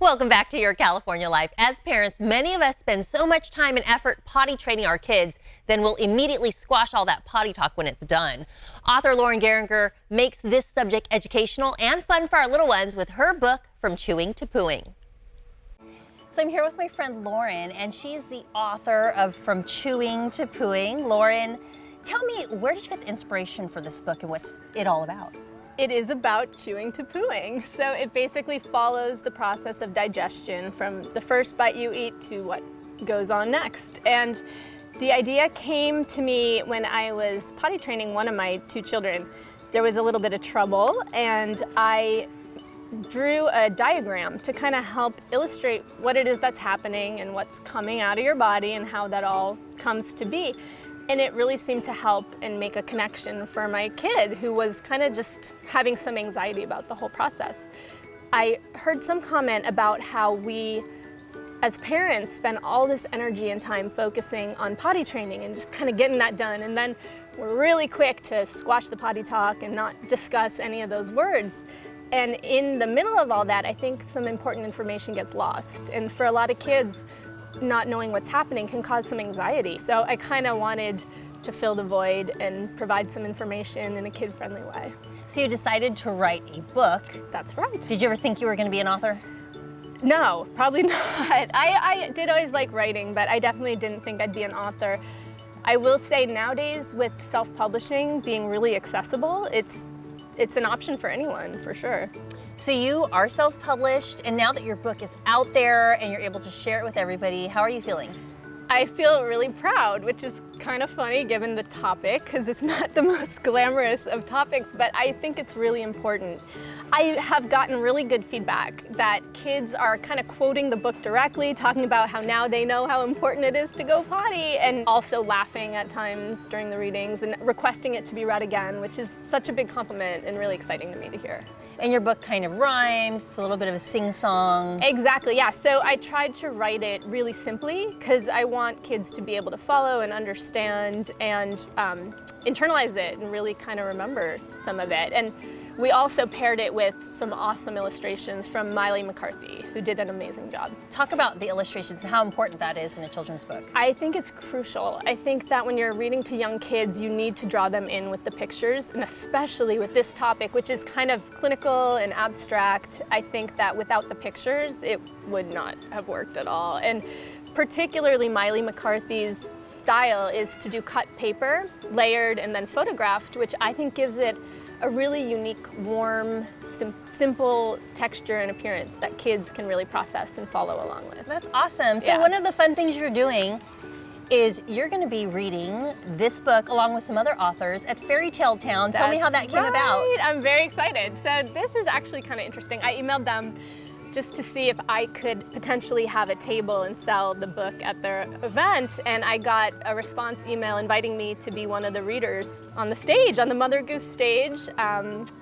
Welcome back to Your California Life. As parents, many of us spend so much time and effort potty training our kids, then we'll immediately squash all that potty talk when it's done. Author Lauren Geringer makes this subject educational and fun for our little ones with her book, From Chewing to Pooing. So I'm here with my friend Lauren, and she's the author of From Chewing to Pooing. Lauren, tell me, where did you get the inspiration for this book and what's it all about? It is about chewing to pooing. So it basically follows the process of digestion from the first bite you eat to what goes on next. And the idea came to me when I was potty training one of my two children. There was a little bit of trouble, and I drew a diagram to kind of help illustrate what it is that's happening and what's coming out of your body and how that all comes to be. And it really seemed to help and make a connection for my kid who was kind of just having some anxiety about the whole process. I heard some comment about how we as parents spend all this energy and time focusing on potty training and just kind of getting that done, and then we're really quick to squash the potty talk and not discuss any of those words. And in the middle of all that, I think some important information gets lost. And for a lot of kids, not knowing what's happening can cause some anxiety. So I kind of wanted to fill the void and provide some information in a kid-friendly way. So you decided to write a book. That's right. Did you ever think you were going to be an author? No, probably not. I did always like writing, but I definitely didn't think I'd be an author. I will say nowadays with self-publishing being really accessible, it's an option for anyone, for sure. So you are self-published, and now that your book is out there and you're able to share it with everybody, how are you feeling? I feel really proud, which is kind of funny given the topic, because it's not the most glamorous of topics, but I think it's really important. I have gotten really good feedback that kids are kind of quoting the book directly, talking about how now they know how important it is to go potty, and also laughing at times during the readings and requesting it to be read again, which is such a big compliment and really exciting to me to hear. And your book kind of rhymes, it's a little bit of a sing-song. Exactly, yeah. So I tried to write it really simply because I want kids to be able to follow and understand and internalize it and really kind of remember some of it. And we also paired it with some awesome illustrations from Miley McCarthy, who did an amazing job. Talk about the illustrations, how important that is in a children's book. I think it's crucial. I think that when you're reading to young kids, you need to draw them in with the pictures, and especially with this topic, which is kind of clinical and abstract. I think that without the pictures, it would not have worked at all. And particularly Miley McCarthy's style is to do cut paper, layered, and then photographed, which I think gives it a really unique, warm, simple texture and appearance that kids can really process and follow along with. That's awesome. So one of the fun things you're doing is you're going to be reading this book along with some other authors at Fairy Tale Town. Tell me how that came about. I'm very excited. So this is actually kind of interesting. I emailed them just to see if I could potentially have a table and sell the book at their event, and I got a response email inviting me to be one of the readers on the stage, on the Mother Goose stage,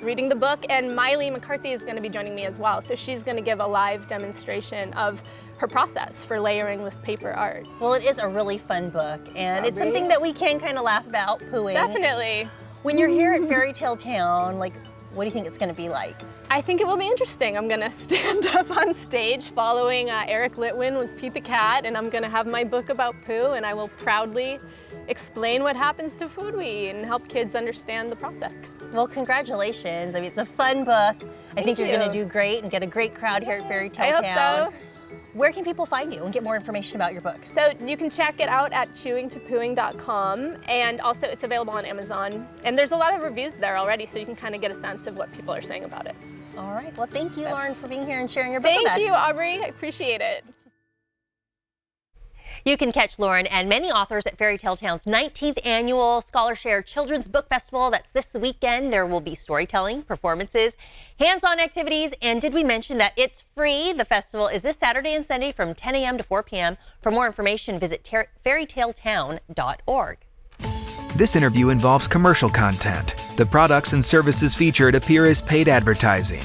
reading the book, and Miley McCarthy is going to be joining me as well, so she's going to give a live demonstration of her process for layering this paper art. Well, it is a really fun book, and it's something that we can kind of laugh about, pooing. Definitely. When you're here at Fairy Tale Town, like, what do you think it's going to be like? I think it will be interesting. I'm going to stand up on stage following Eric Litwin with Pete the Cat, and I'm going to have my book about poo, and I will proudly explain what happens to food we eat and help kids understand the process. Well, congratulations. I mean, it's a fun book. I think you're going to do great and get a great crowd here at Fairy Tale Town. I hope so. Where can people find you and get more information about your book? So you can check it out at chewingtopooing.com, and also it's available on Amazon. And there's a lot of reviews there already, so you can kind of get a sense of what people are saying about it. All right. Well, thank you, Lauren, for being here and sharing your book with us. Thank you, Aubrey. I appreciate it. You can catch Lauren and many authors at Fairy Tale Town's 19th annual Scholar Share Children's Book Festival. That's this weekend. There will be storytelling, performances, hands-on activities, and did we mention that it's free? The festival is this Saturday and Sunday from 10 a.m. to 4 p.m. For more information, visit fairytaletown.org. This interview involves commercial content. The products and services featured appear as paid advertising.